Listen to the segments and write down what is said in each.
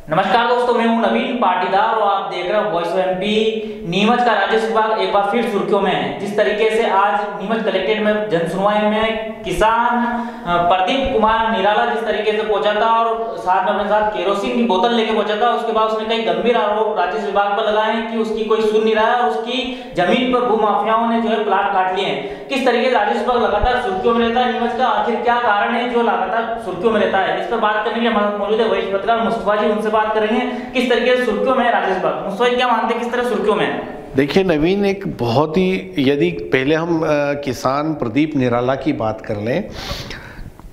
नमस्कार दोस्तों, मैं हूं नवीन पाटीदार और आप देख रहे हो वॉइस ऑफ एमपी। नीमच का राजस्व विभाग एक बार फिर सुर्खियों में है। जिस तरीके से आज नीमच कलेक्ट्रेट में जनसुनवाई में किसान प्रदीप कुमार निराला जिस तरीके से पहुंचा था और साथ में अपने साथ केरोसिन की बोतल लेके पहुंचा था, उसके बाद उसने कई गंभीर आरोप राजस्व विभाग पर लगाए कि उसकी कोई सुन नहीं रहा है और उसकी जमीन पर भूमाफियाओं ने जो है प्लाट काट लिए हैं। किस तरीके से राजस्व विभाग लगातार सुर्खियों में रहता है नीमच का, आखिर क्या कारण है जो लगातार सुर्खियों में रहता है, इस पर बात करने के लिए हमारे मौजूद है वरिष्ठ पत्रकार मुस्तफा जी। उनसे बात करेंगे किस तरीके से सुर्खियों में है राजस्व विभाग। मुस्तफा जी, क्या मानते हैं किस तरह सुर्खियों में है? देखिए नवीन, एक बहुत ही, यदि पहले हम किसान प्रदीप निराला की बात कर लें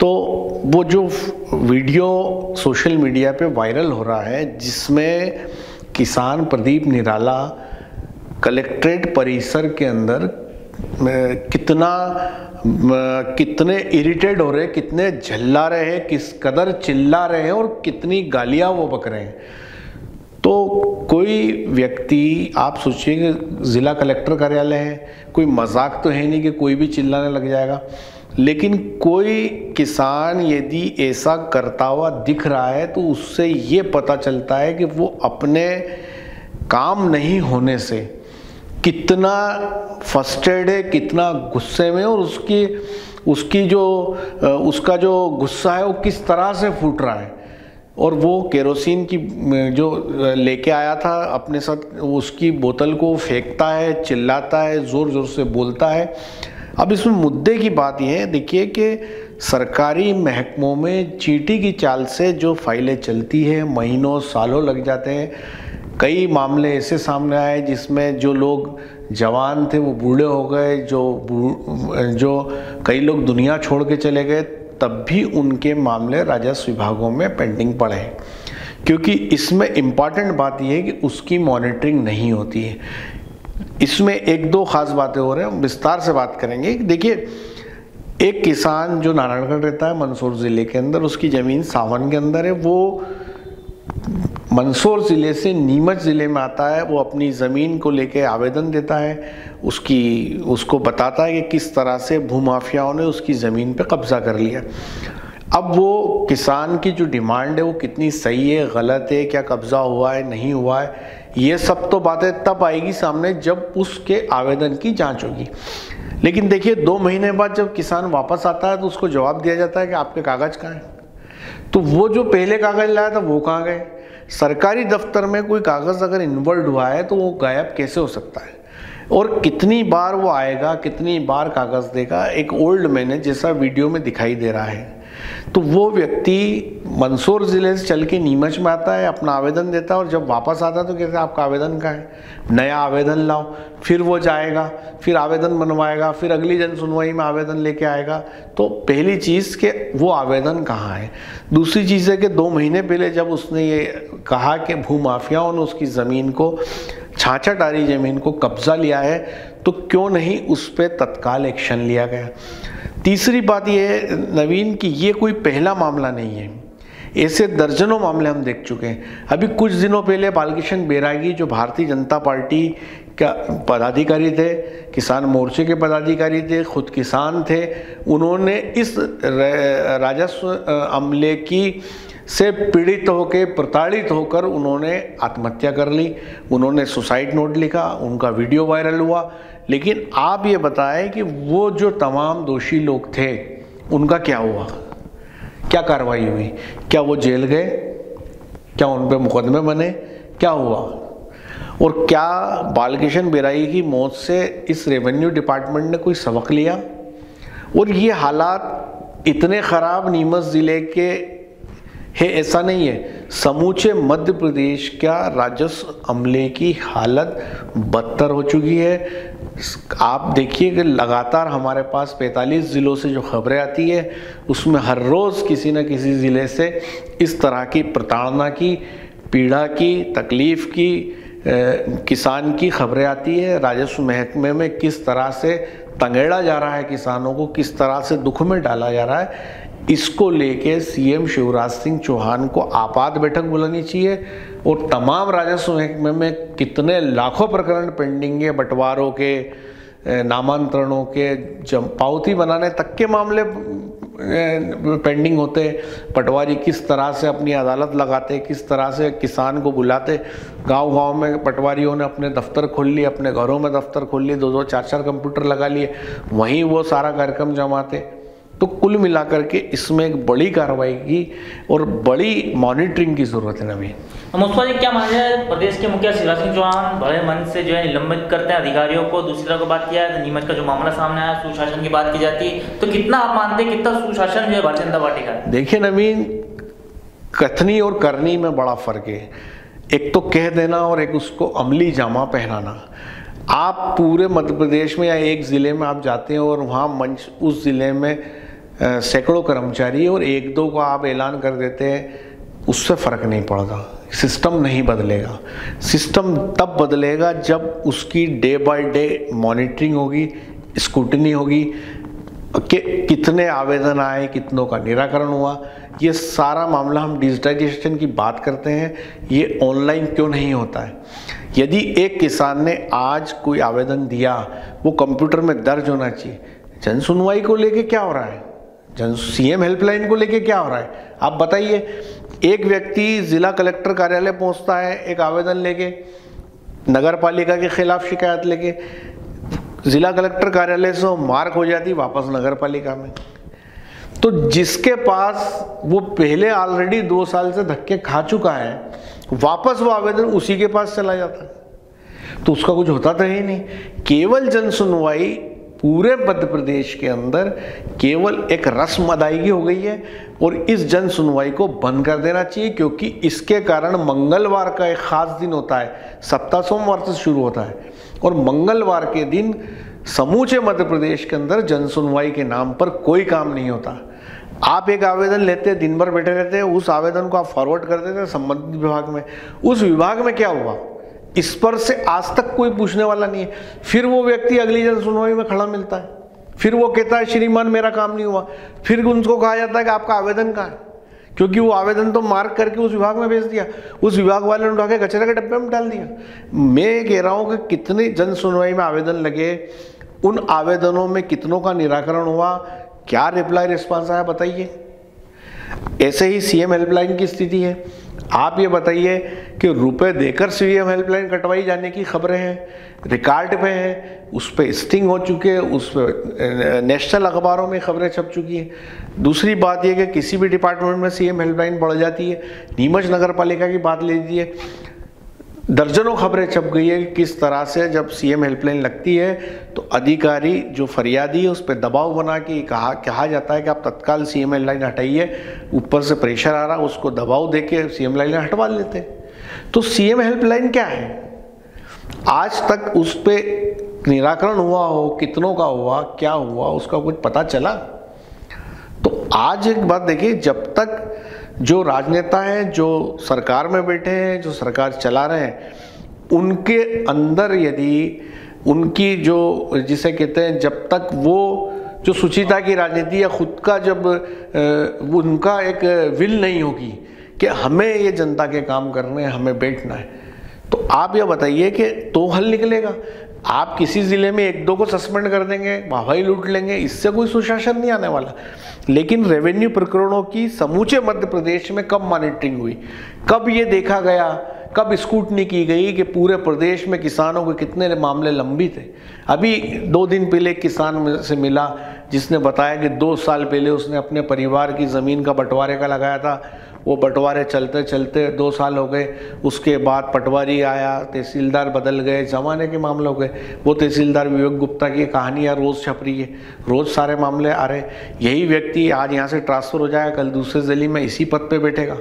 तो वो जो वीडियो सोशल मीडिया पे वायरल हो रहा है जिसमें किसान प्रदीप निराला कलेक्ट्रेट परिसर के अंदर कितने इरिटेट हो रहे हैं, कितने झल्ला रहे हैं, किस कदर चिल्ला रहे हैं और कितनी गालियां वो बक रहे हैं। तो कोई व्यक्ति, आप सोचिए कि ज़िला कलेक्टर कार्यालय है, कोई मजाक तो है नहीं कि कोई भी चिल्लाने लग जाएगा, लेकिन कोई किसान यदि ऐसा करता हुआ दिख रहा है तो उससे ये पता चलता है कि वो अपने काम नहीं होने से कितना फ्रस्ट्रेटेड है, कितना गुस्से में, और उसका जो गुस्सा है वो किस तरह से फूट रहा है। और वो केरोसिन की जो लेके आया था अपने साथ, उसकी बोतल को फेंकता है, चिल्लाता है, ज़ोर ज़ोर से बोलता है। अब इसमें मुद्दे की बात यह है, देखिए कि सरकारी महकमों में चींटी की चाल से जो फाइलें चलती है, महीनों सालों लग जाते हैं। कई मामले ऐसे सामने आए जिसमें जो लोग जवान थे वो बूढ़े हो गए, जो कई लोग दुनिया छोड़ के चले गए, तब भी उनके मामले राजस्व विभागों में पेंडिंग पड़े हैं। क्योंकि इसमें इम्पॉर्टेंट बात यह है कि उसकी मॉनिटरिंग नहीं होती है। इसमें एक दो खास बातें हो रही हैं, हम विस्तार से बात करेंगे। देखिए, एक किसान जो नारायणगढ़ रहता है मंदसौर ज़िले के अंदर, उसकी ज़मीन सावन के अंदर है, वो मंदसौर ज़िले से नीमच ज़िले में आता है। वो अपनी ज़मीन को लेके आवेदन देता है, उसको बताता है कि किस तरह से भूमाफियाओं ने उसकी ज़मीन पे कब्ज़ा कर लिया। अब वो किसान की जो डिमांड है वो कितनी सही है, गलत है, क्या कब्ज़ा हुआ है, नहीं हुआ है, ये सब तो बातें तब आएगी सामने जब उसके आवेदन की जांच होगी। लेकिन देखिए, 2 महीने बाद जब किसान वापस आता है तो उसको जवाब दिया जाता है कि आपके कागज़ कहाँ हैं। तो वो जो पहले कागज़ लाया था वो कहाँ गए? सरकारी दफ्तर में कोई कागज़ अगर इन्वॉल्व हुआ है तो वो गायब कैसे हो सकता है? और कितनी बार वो आएगा, कितनी बार कागज़ देगा? एक ओल्ड मैन है जैसा वीडियो में दिखाई दे रहा है। तो वो व्यक्ति मंदसौर ज़िले से चल के नीमच में आता है, अपना आवेदन देता है, और जब वापस आता है तो कहते हैं आपका आवेदन कहाँ है, नया आवेदन लाओ। फिर वो जाएगा, फिर आवेदन बनवाएगा, फिर अगली जन सुनवाई में आवेदन लेके आएगा। तो पहली चीज़ कि वो आवेदन कहाँ है। दूसरी चीज़ है कि 2 महीने पहले जब उसने ये कहा कि भूमाफियाओं ने उसकी ज़मीन को, 66 ज़मीन को कब्ज़ा लिया है, तो क्यों नहीं उस पर तत्काल एक्शन लिया गया। तीसरी बात यह है नवीन कि ये कोई पहला मामला नहीं है, ऐसे दर्जनों मामले हम देख चुके हैं। अभी कुछ दिनों पहले बालकृष्ण बैरागी जो भारतीय जनता पार्टी का पदाधिकारी थे, किसान मोर्चे के पदाधिकारी थे, खुद किसान थे, उन्होंने इस राजस्व अमले की से पीड़ित होकर, प्रताड़ित होकर उन्होंने आत्महत्या कर ली। उन्होंने सुसाइड नोट लिखा, उनका वीडियो वायरल हुआ। लेकिन आप ये बताएं कि वो जो तमाम दोषी लोग थे उनका क्या हुआ, क्या कार्रवाई हुई? क्या वो जेल गए? क्या उन पर मुकदमे बने? क्या हुआ? और क्या बालकृष्ण बैरागी की मौत से इस रेवेन्यू डिपार्टमेंट ने कोई सबक लिया? और ये हालात इतने ख़राब नीमच ज़िले के है ऐसा नहीं है, समूचे मध्य प्रदेश का राजस्व अमले की हालत बदतर हो चुकी है। आप देखिए कि लगातार हमारे पास 45 ज़िलों से जो खबरें आती है उसमें हर रोज़ किसी न किसी ज़िले से इस तरह की प्रताड़ना की, पीड़ा की, तकलीफ़ की, किसान की खबरें आती है। राजस्व महकमे में किस तरह से तंगेड़ा जा रहा है किसानों को, किस तरह से दुख में डाला जा रहा है। इसको लेके सीएम शिवराज सिंह चौहान को आपात बैठक बुलानी चाहिए और तमाम राजस्व महकमे में कितने लाखों प्रकरण पेंडिंग है, बंटवारों के, नामांतरणों के, पावती बनाने तक के मामले पेंडिंग होते, पटवारी किस तरह से अपनी अदालत लगाते, किस तरह से किसान को बुलाते। गांव-गांव में पटवारियों ने अपने दफ्तर खोल लिए, अपने घरों में दफ्तर खोल लिए, 2-2 4-4 कंप्यूटर लगा लिए, वहीं वो सारा कार्यक्रम जमाते। तो कुल मिलाकर के इसमें एक बड़ी कार्रवाई की और बड़ी मॉनिटरिंग की जरूरत है। नवीन, मुस्तफा जी, क्या मान है प्रदेश के मुखिया शिवराज सिंह चौहान बड़े मन से जो है निलंबित करते हैं अधिकारियों को। दूसरी तरफ बात किया है नीमच का जो मामला सामने आया, सुशासन की बात की जाती है, तो कितना आप मानते हैं कितना सुशासन जो है भारतीय जनता पार्टी का है? देखिए नवीन, कथनी और करनी में बड़ा फर्क है। एक तो कह देना और एक उसको अमली जामा पहनाना। आप पूरे मध्य प्रदेश में या एक ज़िले में आप जाते हैं और वहाँ मंच उस ज़िले में सैकड़ों कर्मचारी और 1-2 को आप ऐलान कर देते हैं, उससे फ़र्क नहीं पड़ता। सिस्टम नहीं बदलेगा। सिस्टम तब बदलेगा जब उसकी डे बाय डे मॉनिटरिंग होगी, स्क्रूटनी होगी कि कितने आवेदन आए, कितनों का निराकरण हुआ। ये सारा मामला, हम डिजिटाइजेशन की बात करते हैं, ये ऑनलाइन क्यों नहीं होता है? यदि एक किसान ने आज कोई आवेदन दिया, वो कंप्यूटर में दर्ज होना चाहिए। जन सुनवाई को लेके क्या हो रहा है? सीएम हेल्पलाइन को लेके क्या हो रहा है? आप बताइए। एक व्यक्ति जिला कलेक्टर कार्यालय पहुंचता है एक आवेदन लेके, नगर पालिका के खिलाफ शिकायत लेके, जिला कलेक्टर कार्यालय से मार्क हो जाती, वापस नगर पालिका में। तो जिसके पास वो पहले ऑलरेडी 2 साल से धक्के खा चुका है, वापस वो आवेदन उसी के पास चला जाता है। तो उसका कुछ होता तो है ही नहीं। केवल जन सुनवाई पूरे मध्य प्रदेश के अंदर केवल एक रस्म अदायगी हो गई है और इस जन सुनवाई को बंद कर देना चाहिए, क्योंकि इसके कारण मंगलवार का एक खास दिन होता है, सप्ताह सोमवार से शुरू होता है, और मंगलवार के दिन समूचे मध्य प्रदेश के अंदर जन सुनवाई के नाम पर कोई काम नहीं होता। आप एक आवेदन लेते, दिन भर बैठे रहते, उस आवेदन को आप फॉरवर्ड कर देते संबंधित विभाग में। उस विभाग में क्या हुआ, इस पर से आज तक कोई पूछने वाला नहीं है। फिर वो व्यक्ति अगली जन सुनवाई में खड़ा मिलता है, फिर वो कहता है श्रीमान मेरा काम नहीं हुआ। फिर उनको कहा जाता है कि आपका आवेदन कहाँ है, क्योंकि वो आवेदन तो मार्क करके उस विभाग में भेज दिया, उस विभाग वाले ने उठा के कचरे के डब्बे में डाल दिया। मैं कह रहा हूँ कि कितने जन सुनवाई में आवेदन लगे, उन आवेदनों में कितनों का निराकरण हुआ, क्या रिप्लाई रिस्पॉन्स आया, बताइए। ऐसे ही सीएम हेल्पलाइन की स्थिति है। आप ये बताइए कि रुपए देकर सीएम हेल्पलाइन कटवाई जाने की खबरें हैं, रिकॉर्ड पे है, उस पर स्टिंग हो चुके हैं, उस पर नेशनल अखबारों में खबरें छप चुकी हैं। दूसरी बात यह कि किसी भी डिपार्टमेंट में सीएम हेल्पलाइन बढ़ जाती है। नीमच नगर पालिका की बात ले लीजिए, दर्जनों खबरें छप गई है कि किस तरह से जब सीएम हेल्पलाइन लगती है तो अधिकारी जो फरियादी है उस पर दबाव बना के कहा जाता है कि आप तत्काल सीएम हेल्पलाइन हटाइए। ऊपर से प्रेशर आ रहा, उसको दबाव देके सीएम हेल्पलाइन हटवा लेते। तो सीएम हेल्पलाइन क्या है? आज तक उस पर निराकरण हुआ हो, कितनों का हुआ, क्या हुआ, उसका कुछ पता चला? तो आज एक बात देखिए, जब तक जो राजनेता हैं, जो सरकार में बैठे हैं, जो सरकार चला रहे हैं, उनके अंदर यदि उनकी जो जिसे कहते हैं, जब तक वो जो सुचिता की राजनीति या खुद का जब उनका एक विल नहीं होगी कि हमें ये जनता के काम करने हैं, हमें बैठना है, तो आप ये बताइए कि तो हल निकलेगा। आप किसी ज़िले में 1-2 को सस्पेंड कर देंगे, वाहवाही लूट लेंगे, इससे कोई सुशासन नहीं आने वाला। लेकिन रेवेन्यू प्रकरणों की समूचे मध्य प्रदेश में कब मॉनिटरिंग हुई, कब ये देखा गया, कब स्क्रूटनी की गई कि पूरे प्रदेश में किसानों के कितने मामले लंबित थे? अभी 2 दिन पहले एक किसान से मिला जिसने बताया कि 2 साल पहले उसने अपने परिवार की ज़मीन का बंटवारे का लगाया था। वो बंटवारे चलते चलते 2 साल हो गए, उसके बाद पटवारी आया, तहसीलदार बदल गए, ज़माने के मामले हो गए। वो तहसीलदार विवेक गुप्ता की कहानियाँ रोज़ छप रही है, रोज़ सारे मामले आ रहे। यही व्यक्ति आज यहाँ से ट्रांसफ़र हो जाएगा, कल दूसरे ज़िले में इसी पद पे बैठेगा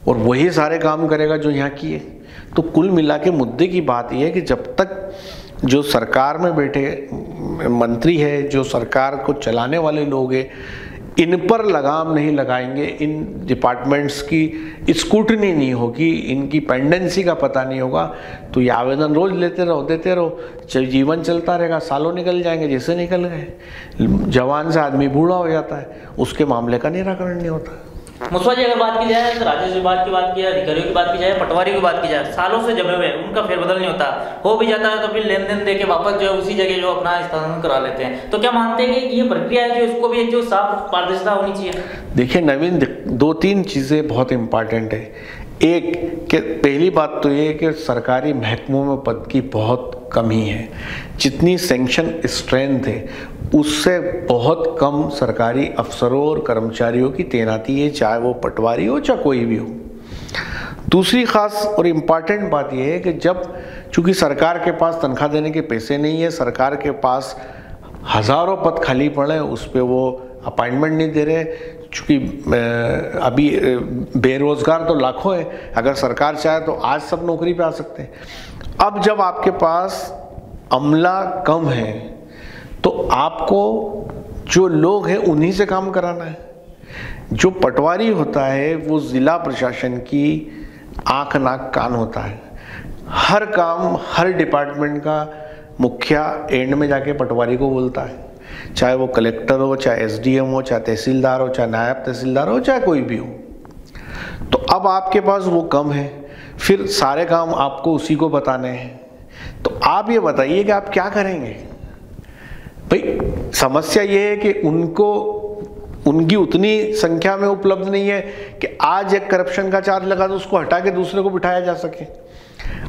और वही सारे काम करेगा जो यहाँ किए। तो कुल मिला के मुद्दे की बात यह है कि जब तक जो सरकार में बैठे मंत्री है, जो सरकार को चलाने वाले लोग हैं, इन पर लगाम नहीं लगाएंगे, इन डिपार्टमेंट्स की स्क्रूटनी नहीं होगी, इनकी पेंडेंसी का पता नहीं होगा, तो ये आवेदन रोज लेते रहो, देते रहो, जीवन चलता रहेगा, सालों निकल जाएंगे जैसे निकल गए। जवान से आदमी बूढ़ा हो जाता है, उसके मामले का निराकरण नहीं होता। मुस्वा जी अगर बात की जाए तो राजस्व विभाग की बात की जाए, अधिकारियों की बात की जाए, पटवारी की बात की जाए, सालों से जमे हुए उनका फेरबदल नहीं होता, हो भी जाता है तो फिर लेन देन देके वापस जो है उसी जगह जो अपना स्थानांतरण करा लेते हैं। तो क्या मानते हैं कि ये प्रक्रिया है जो इसको भी एक जो साफ पारदर्शिता होनी चाहिए? देखिए नवीन, 2-3 चीज़ें बहुत इम्पॉर्टेंट है। एक कि पहली बात तो ये है कि सरकारी महकमों में पद की बहुत कमी है। जितनी सैंक्शन स्ट्रेंथ है उससे बहुत कम सरकारी अफसरों और कर्मचारियों की तैनाती है, चाहे वो पटवारी हो चाहे कोई भी हो। दूसरी खास और इम्पॉर्टेंट बात यह है कि जब चूंकि सरकार के पास तनख्वाह देने के पैसे नहीं है, सरकार के पास हज़ारों पद खाली पड़े, उस पर वो अपॉइंटमेंट नहीं दे रहे, चूँकि अभी बेरोज़गार तो लाखों हैं, अगर सरकार चाहे तो आज सब नौकरी पे आ सकते हैं। अब जब आपके पास अमला कम है तो आपको जो लोग हैं उन्हीं से काम कराना है। जो पटवारी होता है वो ज़िला प्रशासन की आँख नाक कान होता है। हर काम हर डिपार्टमेंट का मुखिया एंड में जाके पटवारी को बोलता है, चाहे वो कलेक्टर हो, चाहे एसडीएम हो, चाहे तहसीलदार हो, चाहे नायब तहसीलदार हो, चाहे कोई भी हो। तो अब आपके पास वो कम है, फिर सारे काम आपको उसी को बताने हैं। तो आप ये बताइए कि आप क्या करेंगे? भाई समस्या ये है कि उनकी उतनी संख्या में उपलब्ध नहीं है कि आज एक करप्शन का चार्ज लगा तो उसको हटा के दूसरे को बिठाया जा सके।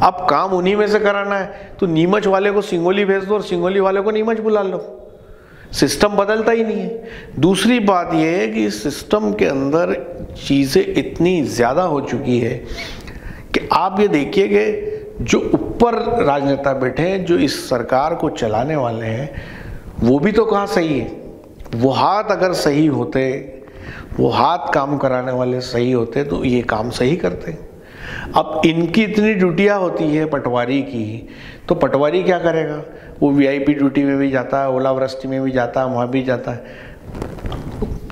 अब काम उन्हीं में से कराना है तो नीमच वाले को सिंगोली भेज दो और सिंगोली वाले को नीमच बुला लो। सिस्टम बदलता ही नहीं है। दूसरी बात यह है कि सिस्टम के अंदर चीज़ें इतनी ज़्यादा हो चुकी है कि आप ये देखिए कि जो ऊपर राजनेता बैठे हैं, जो इस सरकार को चलाने वाले हैं, वो भी तो कहाँ सही है। वो हाथ अगर सही होते, वो हाथ काम कराने वाले सही होते तो ये काम सही करते। अब इनकी इतनी ड्यूटियाँ होती है पटवारी की, तो पटवारी क्या करेगा? वो वीआईपी ड्यूटी में भी जाता है, ओलावृष्टि में भी जाता है, वहाँ भी जाता है।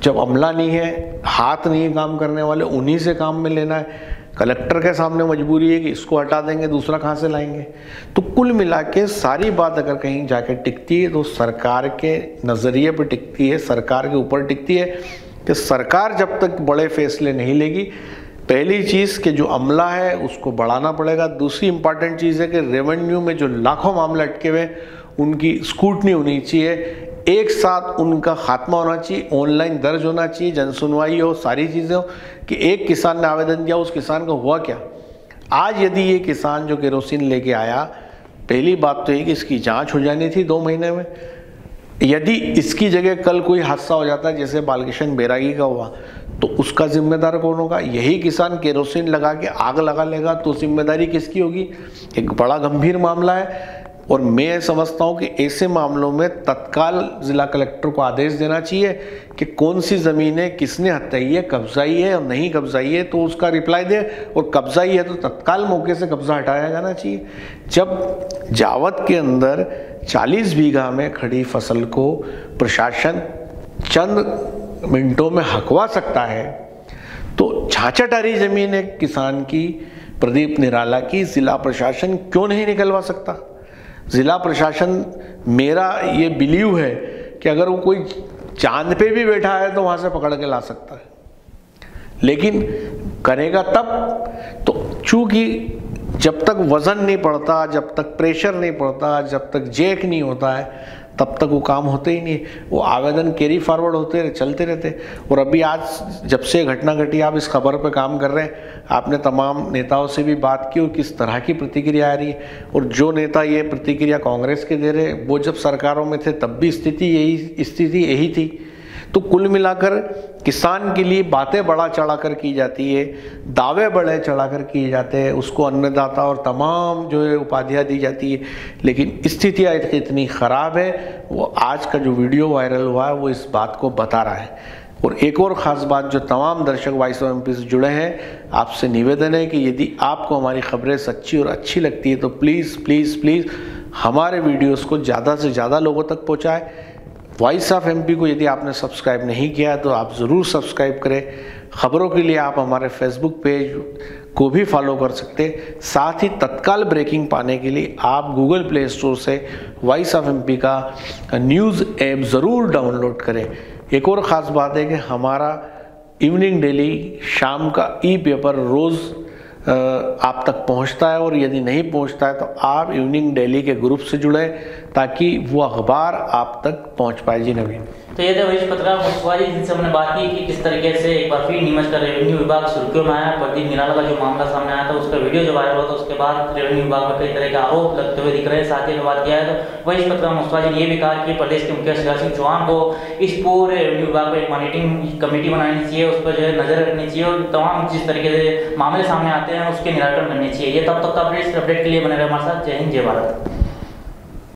जब अमला नहीं है, हाथ नहीं है काम करने वाले, उन्हीं से काम में लेना है। कलेक्टर के सामने मजबूरी है कि इसको हटा देंगे, दूसरा कहाँ से लाएंगे? तो कुल मिला के सारी बात अगर कहीं जाके टिकती है तो सरकार के नज़रिए पर टिकती है, सरकार के ऊपर टिकती है कि सरकार जब तक बड़े फैसले नहीं लेगी, पहली चीज़ कि जो अमला है उसको बढ़ाना पड़ेगा। दूसरी इंपॉर्टेंट चीज़ है कि रेवेन्यू में जो लाखों मामले अटके हुए उनकी स्क्रूटनी होनी चाहिए, एक साथ उनका खात्मा होना चाहिए, ऑनलाइन दर्ज होना चाहिए, जनसुनवाई हो, सारी चीज़ें हो कि एक किसान ने आवेदन किया, उस किसान का हुआ क्या। आज यदि ये किसान जो केरोसिन लेके आया, पहली बात तो ये कि इसकी जांच हो जानी थी 2 महीने में। यदि इसकी जगह कल कोई हादसा हो जाता है जैसे बालकृष्ण बैरागी का हुआ, तो उसका जिम्मेदार कौन होगा? यही किसान केरोसिन लगा के आग लगा लेगा तो जिम्मेदारी किसकी होगी? एक बड़ा गंभीर मामला है। और मैं समझता हूँ कि ऐसे मामलों में तत्काल जिला कलेक्टर को आदेश देना चाहिए कि कौन सी ज़मीनें किसने हटाई है, कब्जाई है और नहीं कब्जाई है, तो उसका रिप्लाई दे, और कब्जाई है तो तत्काल मौके से कब्जा हटाया जाना चाहिए। जब जावत के अंदर 40 बीघा में खड़ी फसल को प्रशासन चंद मिनटों में हकवा सकता है, तो छाछटारी ज़मीन एक किसान की, प्रदीप निराला की, ज़िला प्रशासन क्यों नहीं निकलवा सकता? ज़िला प्रशासन, मेरा ये बिलीव है कि अगर वो कोई चांद पे भी बैठा है तो वहाँ से पकड़ के ला सकता है, लेकिन करेगा तब। तो चूँकि जब तक वज़न नहीं पड़ता, जब तक प्रेशर नहीं पड़ता, जब तक जैक नहीं होता है, तब तक वो काम होते ही नहीं। वो आवेदन कैरी फॉरवर्ड होते चलते रहते। और अभी आज जब से घटना घटी, आप इस खबर पे काम कर रहे हैं, आपने तमाम नेताओं से भी बात की और किस तरह की प्रतिक्रिया आ रही है। और जो नेता ये प्रतिक्रिया कांग्रेस के दे रहे, वो जब सरकारों में थे तब भी स्थिति यही थी। तो कुल मिलाकर किसान के लिए बातें बढ़ा चढ़ा कर की जाती है, दावे बड़े चढ़ा कर किए जाते हैं, उसको अन्नदाता और तमाम जो है उपाधियाँ दी जाती है, लेकिन स्थितियाँ इतनी ख़राब है। वो आज का जो वीडियो वायरल हुआ है वो इस बात को बता रहा है। और एक और ख़ास बात, जो तमाम दर्शक वॉइस ऑफ एमपी से जुड़े हैं, आपसे निवेदन है कि यदि आपको हमारी खबरें सच्ची और अच्छी लगती है तो प्लीज़ प्लीज़ प्लीज़ हमारे वीडियोज़ को ज़्यादा से ज़्यादा लोगों तक पहुँचाएँ। वॉइस ऑफ एमपी को यदि आपने सब्सक्राइब नहीं किया तो आप ज़रूर सब्सक्राइब करें। खबरों के लिए आप हमारे फेसबुक पेज को भी फॉलो कर सकते हैं। साथ ही तत्काल ब्रेकिंग पाने के लिए आप गूगल प्ले स्टोर से वॉइस ऑफ एमपी का न्यूज़ ऐप ज़रूर डाउनलोड करें। एक और ख़ास बात है कि हमारा इवनिंग डेली शाम का ई पेपर रोज़ आप तक पहुंचता है, और यदि नहीं पहुंचता है तो आप इवनिंग डेली के ग्रुप से जुड़े ताकि वो अखबार आप तक पहुंच पाए। जी नवीन। तो ये थे वरिष्ठ पत्रकार मुस्तफा जी, जिनसे हमने बात की कि किस तरीके से एक बार फिर नीमच का रेवेन्यू विभाग सुर्खियों में आया। प्रदीप निराला का जो मामला सामने आया था, उसका वीडियो जो वायरल हुआ था, उसके बाद रेवेन्यू विभाग में कई तरह के आरोप लगते हुए दिख रहे हैं। साथ ही बात किया है तो वरिष्ठ पत्रकार मुस्तफा जी ने ये भी कहा कि प्रदेश के मुखिया शिवराज सिंह चौहान को इस पूरे रेवेन्यू विभाग में एक मॉनिटरिंग कमेटी बनानी चाहिए, उस पर जो है नजर रखनी चाहिए, और तमाम जिस तरीके से मामले सामने आते हैं उसके निराकरण करने चाहिए। ये तब तक अपडेट के लिए बने रहे हमारे साथ। जय हिंद, जय भारत।